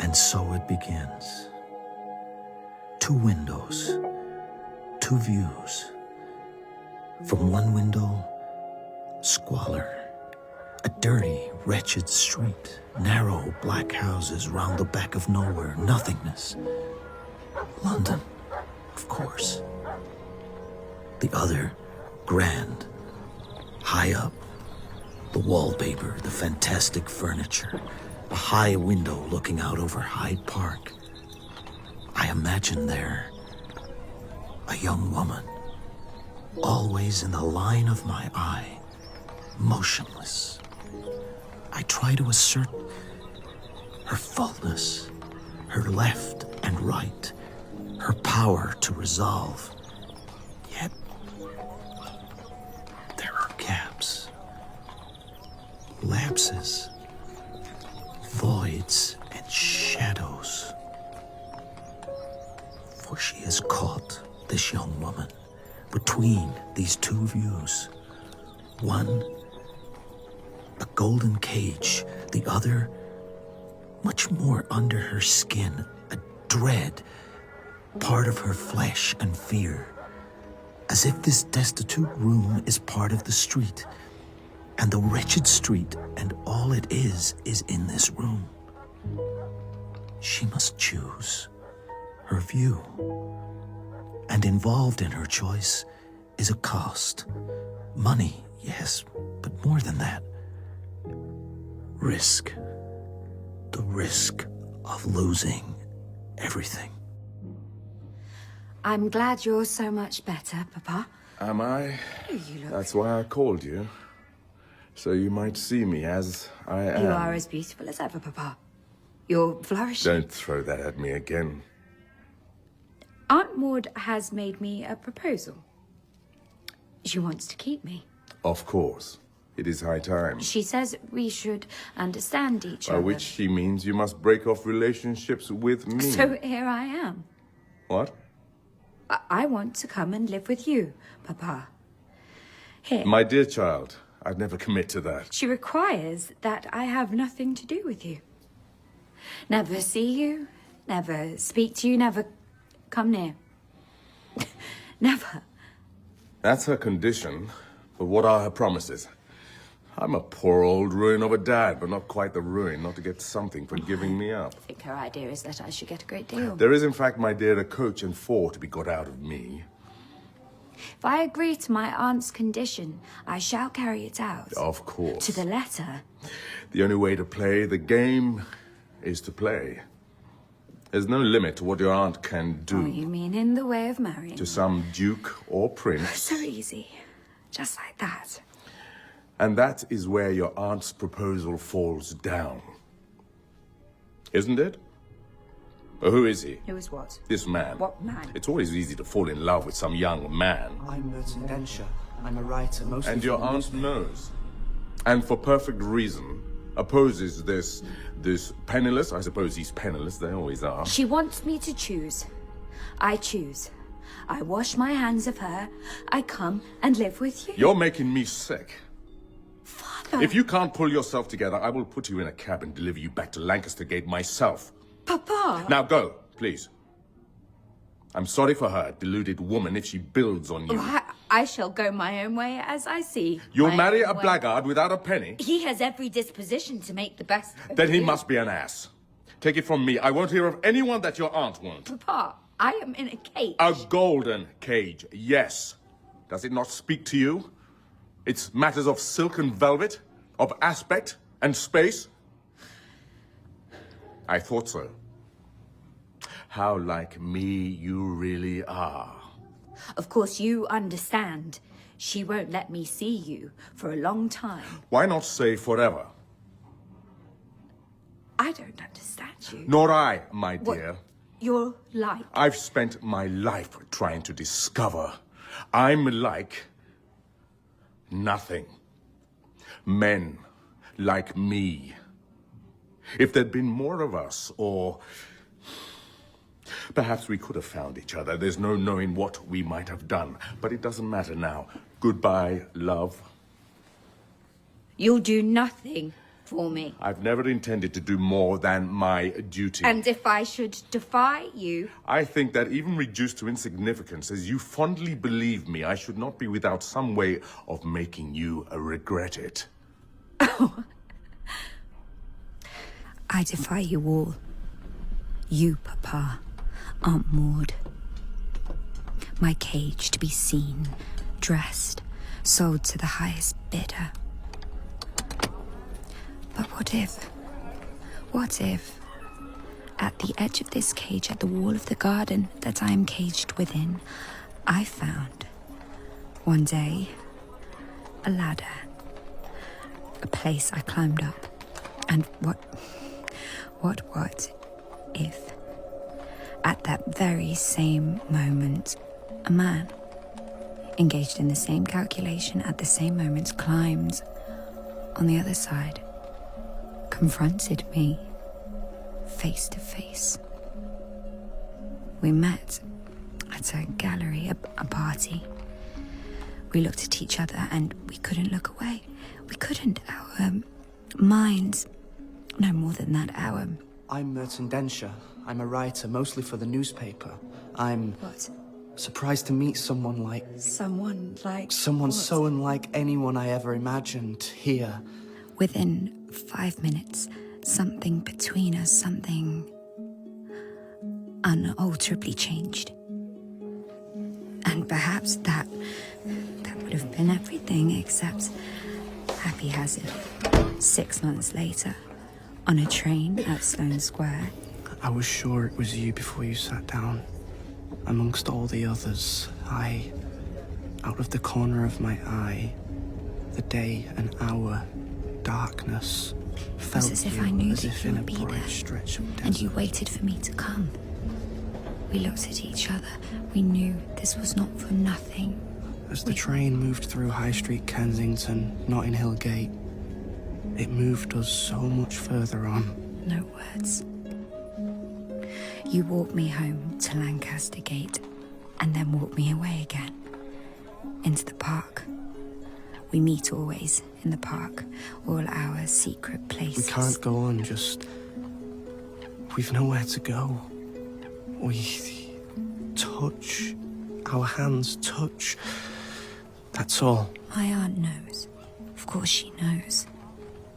And so it begins. 2 windows, 2 views. From one window, squalor. A dirty, wretched street. Narrow, black houses round the back of nowhere. Nothingness. London, of course. The other, grand. High up. The wallpaper, the fantastic furniture. A high window looking out over Hyde Park. I imagine there a young woman, always in the line of my eye, motionless. I try to assert her fullness, her left and right, her power to resolve. Yet, there are gaps, lapses, voids, and shadows. For she is caught, this young woman, between these 2 views. One, a golden cage. The other, much more under her skin, a dread, part of her flesh and fear. As if this destitute room is part of the street, and the wretched street and all it is in this room. She must choose her view. And involved in her choice is a cost. Money, yes, but more than that. Risk. The risk of losing everything. I'm glad you're so much better, Papa. Am I? You look... That's why I called you. So you might see me as I am. You are as beautiful as ever, Papa. You're flourishing. Don't throw that at me again. Aunt Maud has made me a proposal. She wants to keep me. Of course. It is high time. She says we should understand each other. By which she means you must break off relationships with me. So here I am. What? I want to come and live with you, Papa. Here. My dear child, I'd never commit to that. She requires that I have nothing to do with you. Never see you, never speak to you, never come near. Never. That's her condition, but what are her promises? I'm a poor old ruin of a dad, but not quite the ruin not to get something for giving me up. I think her idea is that I should get a great deal. There is, in fact, my dear, a coach and 4 to be got out of me. If I agree to my aunt's condition, I shall carry it out. Of course. To the letter. The only way to play the game is to play. There's no limit to what your aunt can do. Oh, you mean in the way of marrying? To some duke or prince. So easy. Just like that. And that is where your aunt's proposal falls down. Isn't it? Who is he? Who is what? This man. What man? It's always easy to fall in love with some young man. I'm Merton Densher. I'm a writer, mostly And your for the aunt newspaper. knows. And for perfect reason, opposes this penniless, I suppose he's penniless, they always are. She wants me to choose. I choose. I wash my hands of her. I come and live with you. You're making me sick. Father. If you can't pull yourself together, I will put you in a cab and deliver you back to Lancaster Gate myself. Papa. Now go, please. I'm sorry for her, deluded woman, if she builds on you. I shall go my own way as I see. You'll my marry own a way. blackguard without a penny? He has every disposition to make the best of Then he you. must be an ass. Take it from me, I won't hear of anyone that your aunt won't. Papa, I am in a cage. A golden cage, yes. Does it not speak to you? It's matters of silk and velvet, of aspect and space. I thought so. How like me you really are. Of course, you understand. She won't let me see you for a long time. Why not say forever? I don't understand you. Nor I, my What dear. you're like. I've spent my life trying to discover. I'm like nothing. Men like me. If there'd been more of us, or perhaps we could have found each other. There's no knowing what we might have done. But it doesn't matter now. Goodbye, love. You'll do nothing for me. I've never intended to do more than my duty. And if I should defy you... I think that even reduced to insignificance, as you fondly believe me, I should not be without some way of making you regret it. I defy you all. You, Papa, Aunt Maud. My cage to be seen, dressed, sold to the highest bidder. But what if, at the edge of this cage, at the wall of the garden that I am caged within, I found, one day, a ladder, a place I climbed up, and what if, at that very same moment, a man, engaged in the same calculation at the same moment, climbed on the other side, confronted me, face to face. We met at a gallery, a party. We looked at each other and we couldn't look away. We couldn't. Our minds, no more than that, I'm Merton Densher. I'm a writer, mostly for the newspaper. I'm... What? Surprised to meet someone like... Someone like... Someone what? so unlike anyone I ever imagined here. Within 5 minutes, something between us, something unalterably changed. And perhaps that would have been everything, except, happy has it, 6 months later, on a train at Sloane Square. I was sure it was you before you sat down. Amongst all the others, out of the corner of my eye, the day and hour, darkness, felt It was as if you I knew as that if you in a would be broad there, stretch of desert. and you waited for me to come. We looked at each other. We knew this was not for nothing. As the train moved through High Street, Kensington, Notting Hill Gate, it moved us so much further on. No words. You walked me home to Lancaster Gate and then walked me away again. Into the park. We meet always in the park, all our secret places. We can't go on just... We've nowhere to go. We touch. Our hands touch. That's all. My aunt knows. Of course she knows.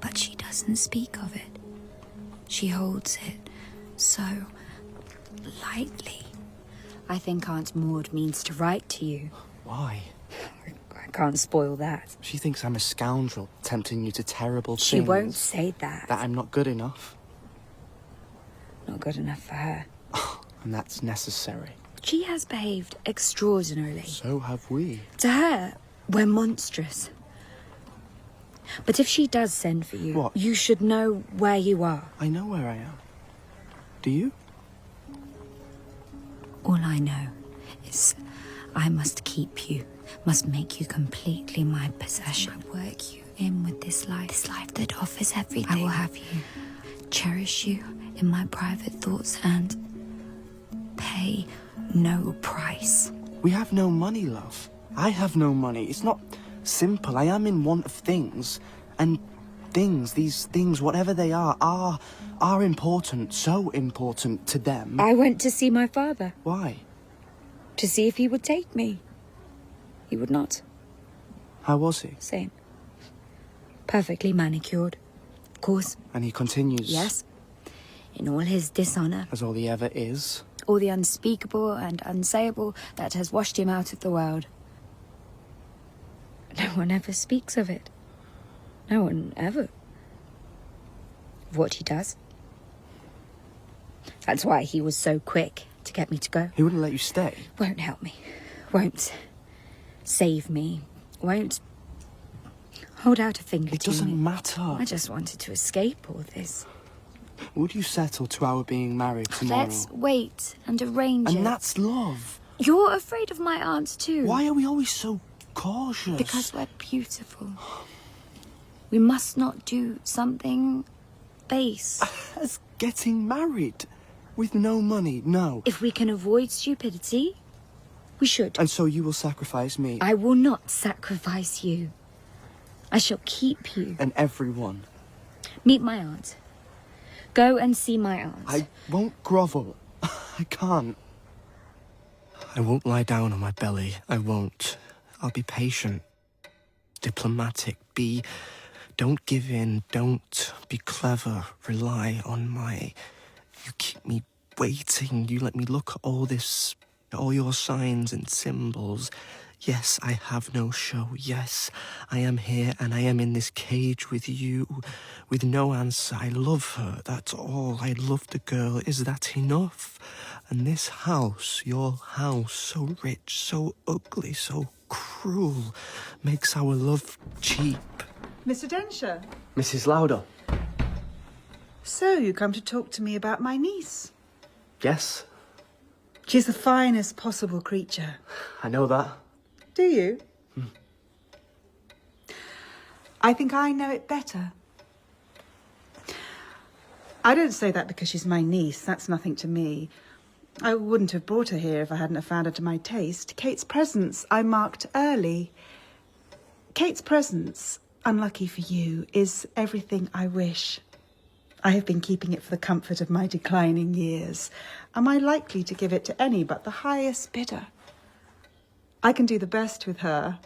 But she doesn't speak of it. She holds it so lightly. I think Aunt Maud means to write to you. Why? I can't spoil that. She thinks I'm a scoundrel, tempting you to terrible things. She won't say that. That I'm not good enough. Not good enough for her. And that's necessary. She has behaved extraordinarily. So have we. To her, we're monstrous. But if she does send for you, What? you should know where you are. I know where I am. Do you? All I know is I must keep you, must make you completely my possession. I work you in with this life that offers everything. I will have you, cherish you in my private thoughts and pay no price. We have no money, love. I have no money. It's not simple. I am in want of things. And these things, whatever they are important, so important to them. I went to see my father Why? to see if he would take me. He would not. How was he? Same. Perfectly manicured. Of course. And he continues. Yes. In all his dishonor. As all he ever is. All the unspeakable and unsayable that has washed him out of the world. No one ever speaks of it. No one ever. Of what he does. That's why he was so quick to get me to go. He wouldn't let you stay. Won't help me. Won't save me. Won't hold out a finger It to me. doesn't matter. I just wanted to escape all this. Would you settle to our being married tomorrow? Let's wait and arrange it. And that's love. You're afraid of my aunt too. Why are we always so cautious? Because we're beautiful. We must not do something base. As getting married. With no money, no. If we can avoid stupidity, we should. And so you will sacrifice me. I will not sacrifice you. I shall keep you. And everyone. Meet my aunt. Go and see my aunt. I won't grovel. I can't. I won't lie down on my belly. I won't. I'll be patient. Diplomatic. Don't give in. Don't be clever. Rely on my... You keep me waiting. You let me look at all your signs and symbols. Yes, I have no show. Yes, I am here and I am in this cage with you, with no answer. I love her, that's all. I love the girl. Is that enough? And this house, your house, so rich, so ugly, so cruel, makes our love cheap. Mr. Densher. Mrs. Lauder. So you come to talk to me about my niece? Yes, She's the finest possible creature. I know that. Do you? I think I know it better. I don't say that because she's my niece. That's nothing to me. I wouldn't have brought her here if I hadn't have found her to my taste. Kate's presence I marked early. Kate's presence, unlucky for you, is everything I wish. I have been keeping it for the comfort of my declining years. Am I likely to give it to any but the highest bidder? I can do the best with her.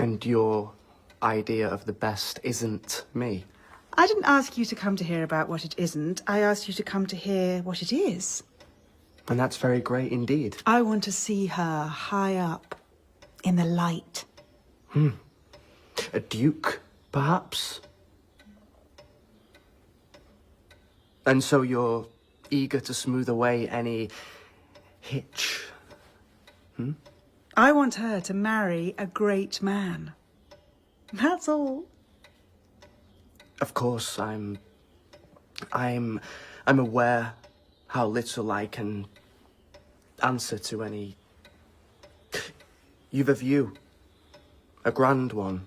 And your idea of the best isn't me? I didn't ask you to come to hear about what it isn't. I asked you to come to hear what it is. And that's very great indeed. I want to see her high up in the light. A duke, perhaps? And so you're eager to smooth away any hitch? I want her to marry a great man. That's all. Of course, I'm aware how little I can answer to any... You've a view, a grand one.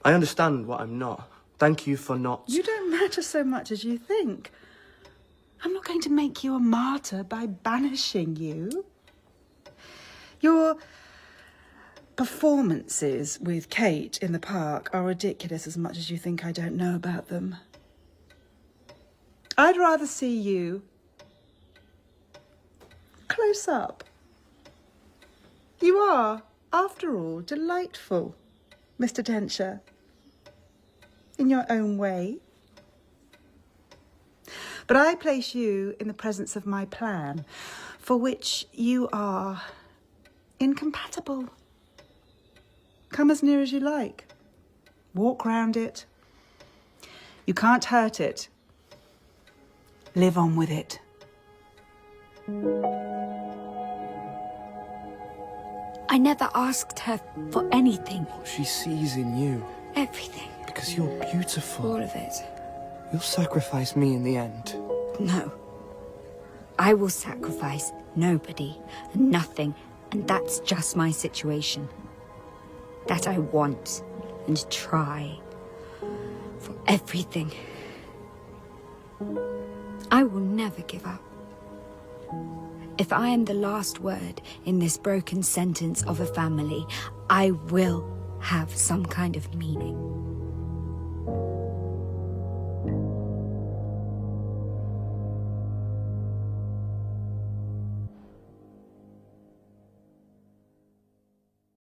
I understand what I'm not. Thank you for not... You don't matter so much as you think. I'm not going to make you a martyr by banishing you. Your performances with Kate in the park are ridiculous as much as you think I don't know about them. I'd rather see you close up. You are, after all, delightful, Mr. Densher, in your own way. But I place you in the presence of my plan, for which you are incompatible. Come as near as you like. Walk round it. You can't hurt it. Live on with it. I never asked her for anything. What she sees in you. Everything. Because you're beautiful. All of it. You'll sacrifice me in the end. No. I will sacrifice nobody and nothing, and that's just my situation. That I want and try for everything. I will never give up. If I am the last word in this broken sentence of a family, I will have some kind of meaning.